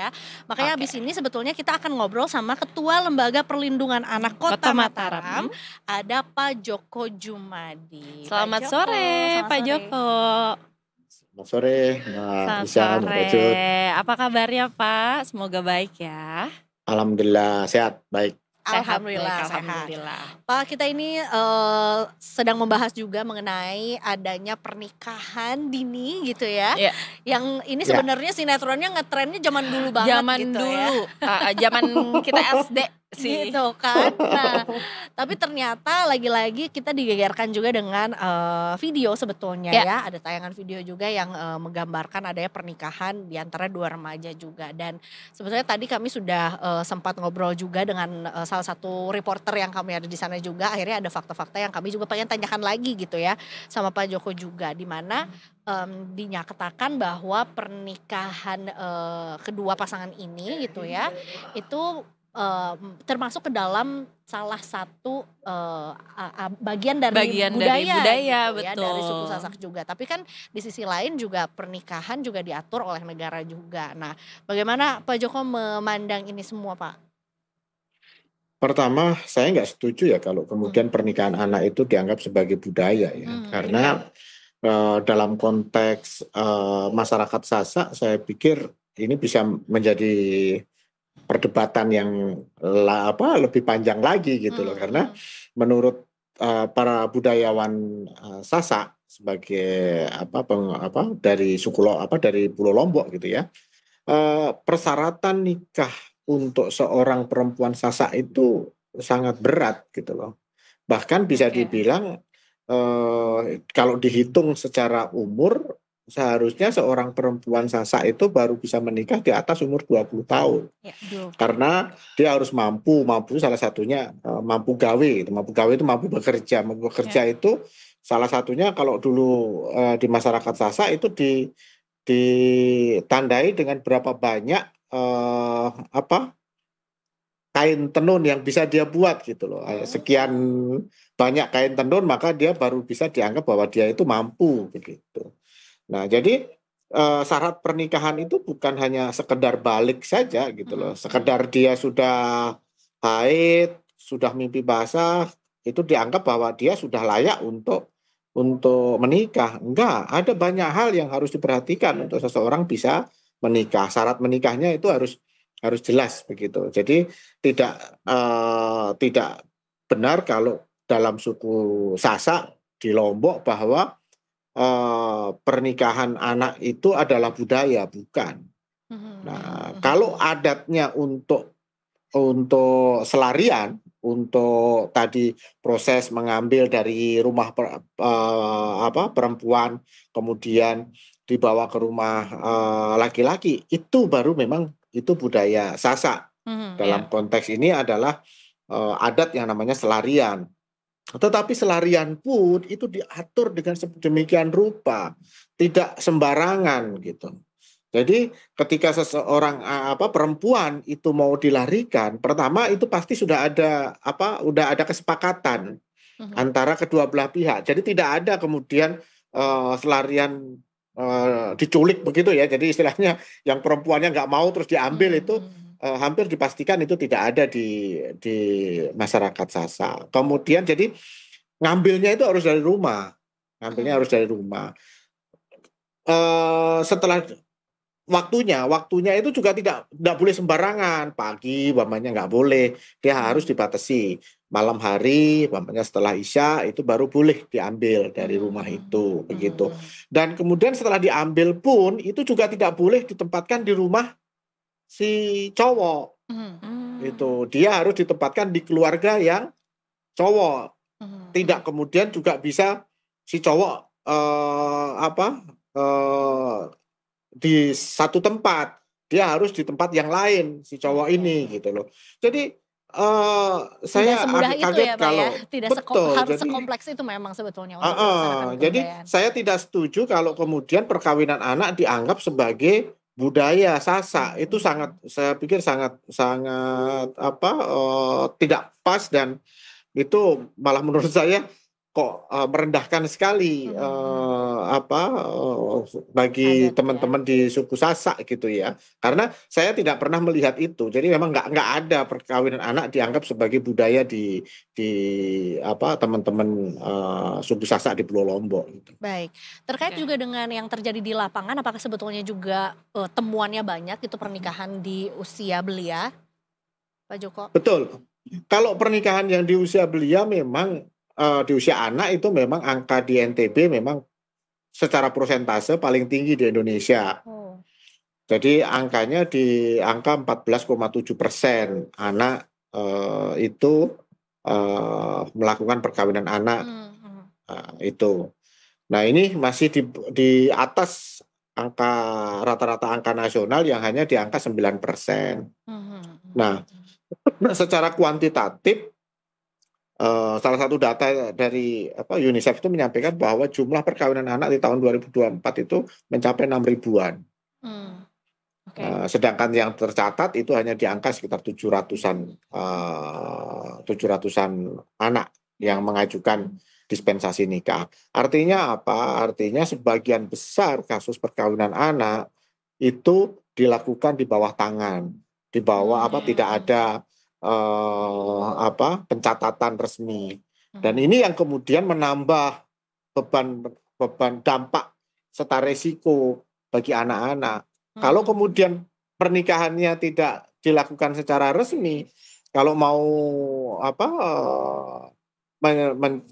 ya. Makanya Oke. abis ini sebetulnya kita akan ngobrol sama Ketua Lembaga Perlindungan Anak Kota Mataram, ada Pak Joko Jumadi. Selamat Pak Joko, sore, selamat Pak sore. Joko. Selamat sore, Mbak Selamat Isya, Mbak sore. Bajut. Apa kabarnya, Pak? Semoga baik ya. Alhamdulillah sehat, baik. Alhamdulillah, baik, sehat. alhamdulillah. Pak, kita ini sedang membahas juga mengenai adanya pernikahan dini gitu ya. Iya. Yang ini Ya. sebenarnya sinetronnya ngetrennya zaman dulu banget Zaman gitu dulu, ya. zaman kita SD sih. Gitu kan. Nah, tapi ternyata lagi-lagi kita digegerkan juga dengan video sebetulnya Ya. ya. Ada tayangan video juga yang menggambarkan adanya pernikahan di antara dua remaja juga. Dan sebetulnya tadi kami sudah sempat ngobrol juga dengan salah satu reporter yang kami ada di sana juga. Akhirnya ada fakta-fakta yang kami juga pengen tanyakan lagi gitu ya sama Pak Joko juga, di mana dinyatakan bahwa pernikahan kedua pasangan ini gitu ya, itu termasuk ke dalam salah satu bagian dari Bagian dari budaya budaya, gitu ya, betul. dari suku Sasak juga. Tapi kan di sisi lain juga pernikahan juga diatur oleh negara juga. Nah, bagaimana Pak Joko memandang ini semua, Pak? Pertama, saya nggak setuju ya kalau kemudian pernikahan anak itu dianggap sebagai budaya ya. Karena dalam konteks masyarakat Sasak, saya pikir ini bisa menjadi perdebatan yang lebih panjang lagi gitu loh. Karena menurut para budayawan Sasak sebagai dari suku dari Pulau Lombok gitu ya, persyaratan nikah untuk seorang perempuan Sasak itu sangat berat gitu loh. Bahkan bisa dibilang kalau dihitung secara umur, seharusnya seorang perempuan Sasak itu baru bisa menikah di atas umur 20 tahun. Ya, Karena dia harus mampu salah satunya mampu gawe. Mampu gawe itu mampu bekerja. Mampu bekerja itu salah satunya kalau dulu di masyarakat Sasak itu ditandai dengan berapa banyak kain tenun yang bisa dia buat gitu loh. Sekian banyak kain tenun maka dia baru bisa dianggap bahwa dia itu mampu begitu. Nah, jadi syarat pernikahan itu bukan hanya sekedar balik saja gitu loh. Sekedar dia sudah haid, sudah mimpi basah, itu dianggap bahwa dia sudah layak untuk menikah. Enggak, ada banyak hal yang harus diperhatikan untuk seseorang bisa menikah. Syarat menikahnya itu harus jelas begitu. Jadi tidak benar kalau dalam suku Sasak di Lombok bahwa pernikahan anak itu adalah budaya, bukan. Nah, kalau adatnya untuk selarian, untuk tadi proses mengambil dari rumah perempuan kemudian dibawa ke rumah laki-laki, itu baru memang itu budaya Sasak. Dalam konteks ini adalah adat yang namanya selarian. Tetapi selarian pun itu diatur dengan sedemikian rupa, tidak sembarangan gitu. Jadi ketika seseorang perempuan itu mau dilarikan, pertama itu pasti sudah ada kesepakatan antara kedua belah pihak. Jadi tidak ada kemudian selarian diculik begitu ya. Jadi istilahnya yang perempuannya nggak mau terus diambil itu hampir dipastikan itu tidak ada di masyarakat Sasak. Kemudian jadi ngambilnya itu harus dari rumah. Setelah waktunya itu juga tidak boleh sembarangan. Pagi umpamanya nggak boleh, dia harus dibatasi. Malam hari umpamanya setelah Isya itu baru boleh diambil dari rumah itu begitu. Dan kemudian setelah diambil pun itu juga tidak boleh ditempatkan di rumah si cowok. Itu dia harus ditempatkan di keluarga yang cowok. Tidak kemudian juga bisa si cowok di satu tempat, dia harus di tempat yang lain si cowok ini gitu loh. Jadi saya semudah agak itu kaget ya, Pak kalau ya. Tidak harus sekompleks itu memang sebetulnya untuk melaksanakan jadi kebudayaan. saya tidak setuju kalau kemudian perkawinan anak dianggap sebagai budaya Sasak. Itu saya pikir sangat tidak pas, dan itu malah menurut saya kok merendahkan sekali bagi Adat ya. teman-teman di suku Sasak gitu ya. Karena saya tidak pernah melihat itu. Jadi memang nggak ada perkawinan anak dianggap sebagai budaya di teman-teman suku Sasak di Pulau Lombok gitu. Baik, terkait Oke. juga dengan yang terjadi di lapangan, apakah sebetulnya juga temuannya banyak itu pernikahan di usia belia, Pak Joko? Betul. Kalau pernikahan yang di usia belia memang di usia anak itu memang angka di NTB memang secara persentase paling tinggi di Indonesia. Oh. Jadi angkanya di angka 14,7% anak itu melakukan perkawinan anak itu. Nah ini masih di atas angka rata-rata angka nasional yang hanya di angka 9%. Nah, secara kuantitatif salah satu data dari UNICEF itu menyampaikan bahwa jumlah perkawinan anak di tahun 2024 itu mencapai 6 ribuan. Okay. Sedangkan yang tercatat itu hanya di angka sekitar 700-an anak yang mengajukan dispensasi nikah. Artinya apa? Artinya sebagian besar kasus perkawinan anak itu dilakukan di bawah tangan, di bawah tidak ada pencatatan resmi. Dan ini yang kemudian menambah beban dampak serta resiko bagi anak-anak. Kalau kemudian pernikahannya tidak dilakukan secara resmi, kalau mau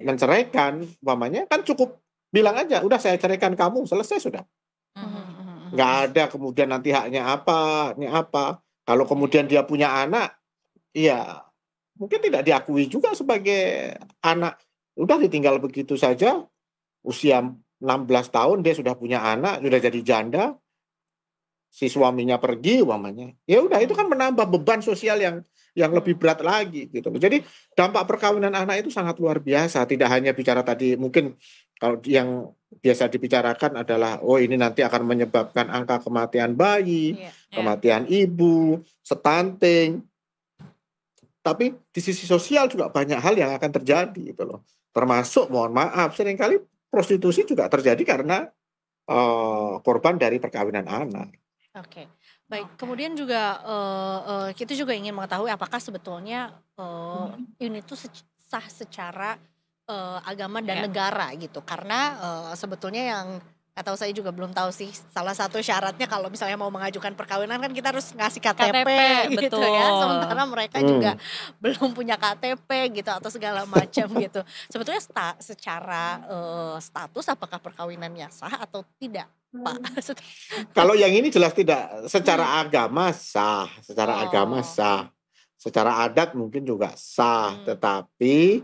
menceraikan, umpamanya kan cukup bilang aja, udah saya ceraikan kamu, selesai sudah. Nggak ada kemudian nanti haknya apa, ini apa. Kalau kemudian dia punya anak, ya mungkin tidak diakui juga sebagai anak. Udah ditinggal begitu saja, usia 16 tahun dia sudah punya anak, sudah jadi janda, si suaminya pergi umpamanya. Ya udah itu kan menambah beban sosial yang lebih berat lagi gitu. Jadi dampak perkawinan anak itu sangat luar biasa. Tidak hanya bicara tadi mungkin kalau yang biasa dibicarakan adalah ini nanti akan menyebabkan angka kematian bayi, kematian ibu, stunting. Tapi di sisi sosial juga banyak hal yang akan terjadi gitu loh. Termasuk mohon maaf seringkali prostitusi juga terjadi karena korban dari perkawinan anak. Oke, baik. Kemudian juga kita juga ingin mengetahui apakah sebetulnya ini tuh sah secara agama dan negara gitu. Karena sebetulnya yang atau saya juga belum tahu sih, salah satu syaratnya kalau misalnya mau mengajukan perkawinan kan kita harus ngasih KTP gitu ya. betul. Sementara mereka juga belum punya KTP gitu atau segala macam gitu. Sebetulnya secara status apakah perkawinannya sah atau tidak, Pak? Kalau yang ini jelas tidak. Secara agama sah, secara adat mungkin juga sah, tetapi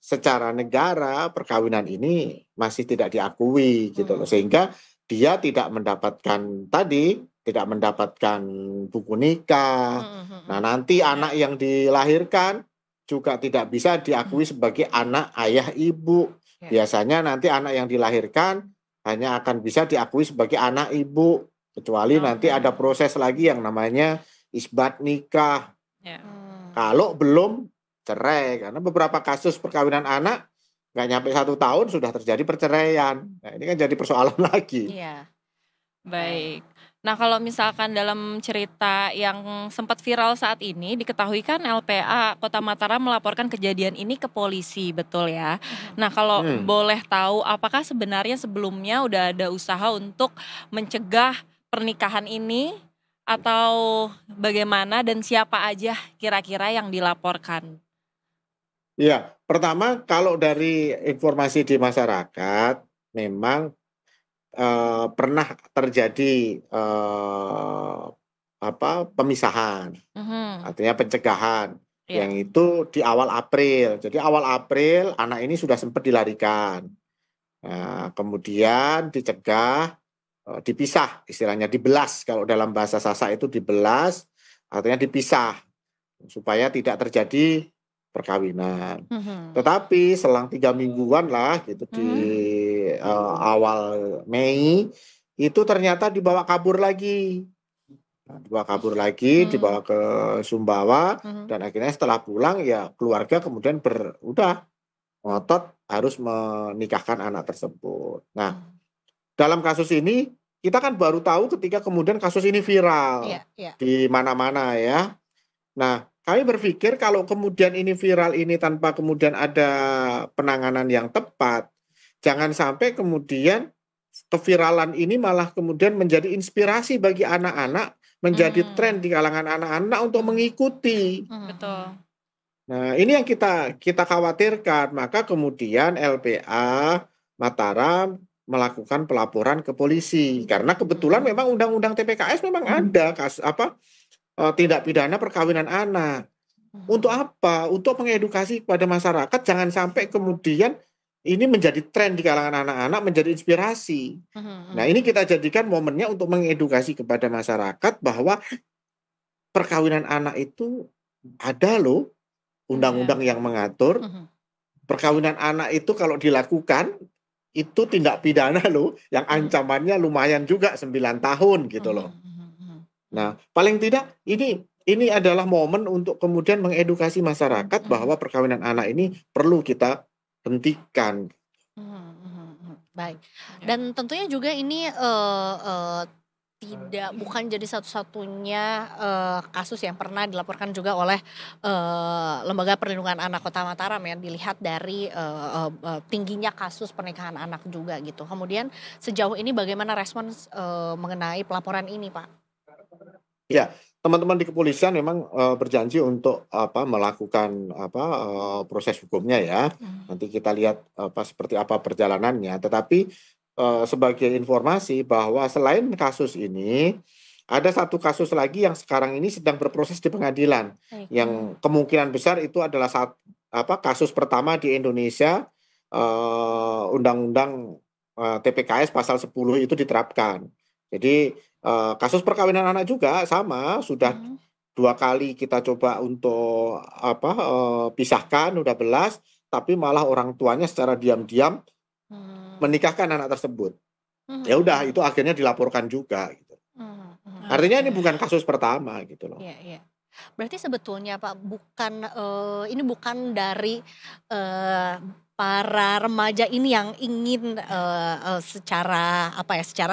secara negara perkawinan ini masih tidak diakui gitu loh, sehingga dia tidak mendapatkan buku nikah. Nah nanti anak yang dilahirkan juga tidak bisa diakui sebagai anak ayah ibu. Biasanya nanti anak yang dilahirkan hanya akan bisa diakui sebagai anak ibu, kecuali nanti ada proses lagi yang namanya isbat nikah. Kalau belum cerai, karena beberapa kasus perkawinan anak nggak nyampe 1 tahun sudah terjadi perceraian. Nah ini kan jadi persoalan lagi. Iya. Baik. Nah kalau misalkan dalam cerita yang sempat viral saat ini, diketahui kan LPA Kota Mataram melaporkan kejadian ini ke polisi, betul ya? Nah kalau boleh tahu, apakah sebenarnya sebelumnya udah ada usaha untuk mencegah pernikahan ini? Atau bagaimana dan siapa aja kira-kira yang dilaporkan? Ya, pertama kalau dari informasi di masyarakat, memang pernah terjadi pemisahan, artinya pencegahan, yang itu di awal April. Jadi awal April anak ini sudah sempat dilarikan, kemudian dicegah, dipisah, istilahnya dibelas. Kalau dalam bahasa Sasak itu dibelas, artinya dipisah supaya tidak terjadi perkawinan. Tetapi selang 3 mingguan lah gitu di awal Mei itu ternyata dibawa kabur lagi. Dibawa ke Sumbawa, dan akhirnya setelah pulang ya keluarga kemudian udah ngotot harus menikahkan anak tersebut. Nah, Mhm. dalam kasus ini kita kan baru tahu ketika kemudian kasus ini viral Iya iya. di mana-mana ya. Nah, kami berpikir kalau kemudian ini viral ini tanpa kemudian ada penanganan yang tepat, jangan sampai kemudian keviralan ini malah kemudian menjadi inspirasi bagi anak-anak, menjadi tren di kalangan anak-anak untuk Mhm. mengikuti. Mhm. Betul. Nah, ini yang kita khawatirkan. Maka kemudian LPA Mataram melakukan pelaporan ke polisi karena kebetulan memang undang-undang TPKS memang ada tindak pidana perkawinan anak. Untuk Mhm. apa? Untuk mengedukasi kepada masyarakat jangan sampai kemudian ini menjadi tren di kalangan anak-anak, menjadi inspirasi. Mhm. Nah, ini kita jadikan momennya untuk mengedukasi kepada masyarakat bahwa perkawinan anak itu ada loh undang-undang yang mengatur. Mhm. Perkawinan anak itu kalau dilakukan itu tindak pidana loh yang ancamannya lumayan juga 9 tahun gitu Mhm. loh. Mhm. Mhm. Nah, paling tidak ini adalah momen untuk kemudian mengedukasi masyarakat bahwa perkawinan anak ini perlu kita hentikan. Mhm. Mhm. Mhm. Baik. Ya. Dan tentunya juga ini bukan jadi satu-satunya kasus yang pernah dilaporkan juga oleh Lembaga Perlindungan Anak Kota Mataram ya, dilihat dari tingginya kasus pernikahan anak juga gitu. Kemudian sejauh ini bagaimana respons mengenai pelaporan ini, Pak? Ya, teman-teman di kepolisian memang berjanji untuk melakukan proses hukumnya ya. Nanti kita lihat seperti apa perjalanannya. Tetapi sebagai informasi bahwa selain kasus ini ada satu kasus lagi yang sekarang ini sedang berproses di pengadilan. Baik. Yang kemungkinan besar itu adalah kasus pertama di Indonesia undang-undang TPKS pasal 10 itu diterapkan. Jadi kasus perkawinan anak juga sama, sudah 2 kali kita coba untuk pisahkan, udah belas, tapi malah orang tuanya secara diam-diam Mhm. menikahkan anak tersebut. Mhm. Ya udah itu akhirnya dilaporkan juga gitu. Mhm. Mhm. Artinya ini Oke. bukan kasus pertama gitu loh. Iya iya. Berarti sebetulnya Pak ini bukan dari, eee, para remaja ini yang ingin, secara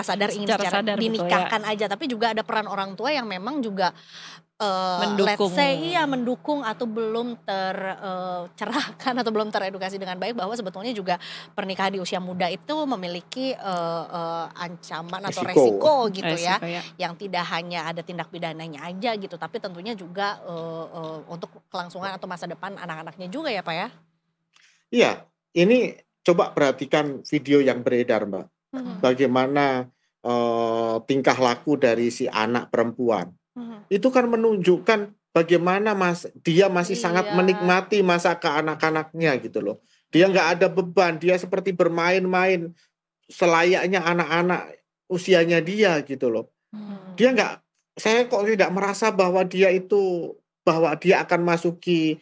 sadar ingin Secara sadar, betul ya. dinikahkan aja, tapi juga ada peran orang tua yang memang juga, let's Mendukung. say mendukung atau belum tercerahkan atau belum teredukasi dengan baik bahwa sebetulnya juga pernikahan di usia muda itu memiliki, ancaman atau resiko gitu ya. Resiko ya. Yang tidak hanya ada tindak pidananya aja gitu, tapi tentunya juga untuk kelangsungan atau masa depan anak-anaknya juga ya, Pak, ya? Iya, ini coba perhatikan video yang beredar, Mbak. Mhm. Bagaimana tingkah laku dari si anak perempuan. Mhm. Itu kan menunjukkan bagaimana dia masih sangat Iya. menikmati masa kekanak-kanaknya gitu loh. Dia nggak ada beban, dia seperti bermain-main selayaknya anak-anak usianya dia gitu loh. Mhm. Dia nggak saya kok tidak merasa bahwa dia akan masuki,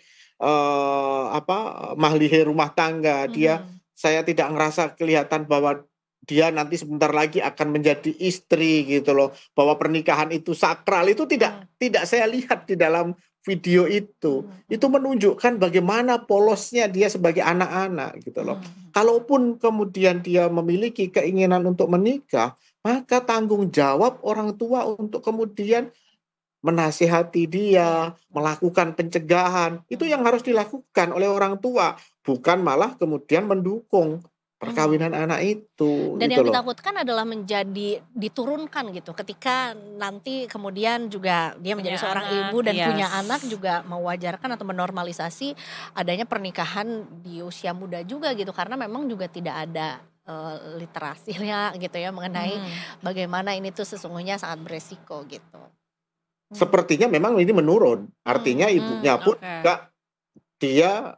mahligai rumah tangga. Mhm. Saya tidak ngerasa kelihatan bahwa dia nanti sebentar lagi akan menjadi istri gitu loh, bahwa pernikahan itu sakral, itu tidak saya lihat di dalam video itu. Itu menunjukkan bagaimana polosnya dia sebagai anak-anak gitu loh. Kalaupun kemudian dia memiliki keinginan untuk menikah, maka tanggung jawab orang tua untuk kemudian menasihati dia, melakukan pencegahan, itu yang harus dilakukan oleh orang tua, bukan malah kemudian mendukung perkawinan anak itu, Dan gitu yang loh. ditakutkan adalah diturunkan gitu, ketika nanti kemudian juga dia menjadi Punya seorang anak, ibu dan punya yes. anak juga mewajarkan atau menormalisasi adanya pernikahan di usia muda juga gitu, karena memang juga tidak ada literasinya gitu ya mengenai bagaimana ini tuh sesungguhnya sangat beresiko gitu. Sepertinya memang ini menurun, artinya ibunya pun Oke. juga dia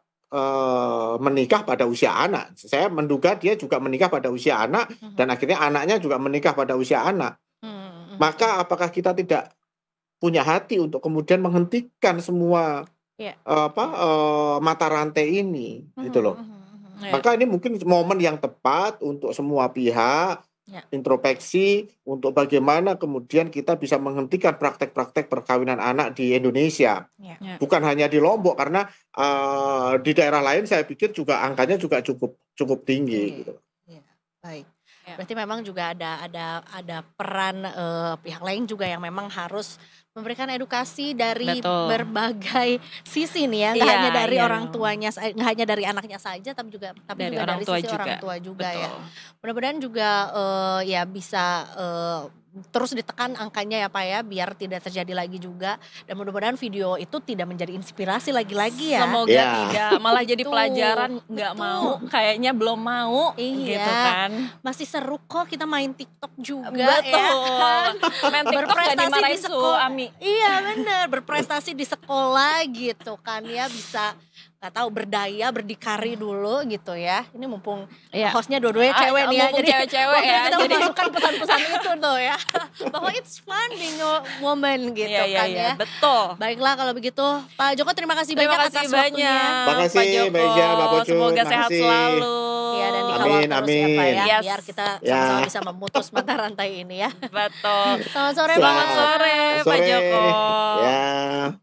menikah pada usia anak. Saya menduga dia juga menikah pada usia anak dan akhirnya anaknya juga menikah pada usia anak. Maka apakah kita tidak punya hati untuk kemudian menghentikan semua Iya. mata rantai ini gitu loh. Ya. Maka ini mungkin momen yang tepat untuk semua pihak Ya. introspeksi untuk bagaimana kemudian kita bisa menghentikan praktek-praktek perkawinan anak di Indonesia. Ya. Ya. Bukan hanya di Lombok, karena di daerah lain saya pikir juga angkanya juga cukup tinggi. Gitu. Ya, baik. Ya. Berarti memang juga ada peran pihak lain juga yang memang harus memberikan edukasi dari Betul. berbagai sisi nih ya, nggak Iya, hanya dari iya orang dong. tuanya, nggak hanya dari anaknya saja, tapi juga Dari orang dari tua sisi orang tua juga ya. Betul. Mudah-mudahan juga ya bisa terus ditekan angkanya ya Pak ya, biar tidak terjadi lagi juga, dan mudah-mudahan video itu tidak menjadi inspirasi lagi-lagi ya. Semoga Ya. tidak, malah jadi Betul, pelajaran, nggak betul. mau, kayaknya belum mau, Iya. gitu kan. Masih seru kok kita main TikTok juga Betul. ya. Main TikTok gak Berprestasi di dimarahin sekolah. Suami. Iya bener, berprestasi di sekolah gitu kan ya, bisa nggak tahu berdaya, berdikari dulu gitu ya. Ini mumpung Iya. hostnya dua-duanya cewek nih ya, Mumpung jadi cewek-cewek waktu ya, kita jadi memasukkan pesan-pesan itu tuh ya, bahwa it's fun being a woman gitu iya, kan iya, ya. betul. Baiklah kalau begitu, Pak Joko terima kasih Terima banyak kasih atas waktunya. banyak, Makasih, Pak Joko. Mbak Iza, Mbak Pocun. Semoga sehat Makasih. selalu. Iya, dan dikawal Amin, terus ya Pak amin. ya, Yes. biar kita Ya. sama-sama bisa memutus mata rantai ini ya. Betul. Selamat sore Pak. Selamat sore, Pak Sore. Joko. Ya.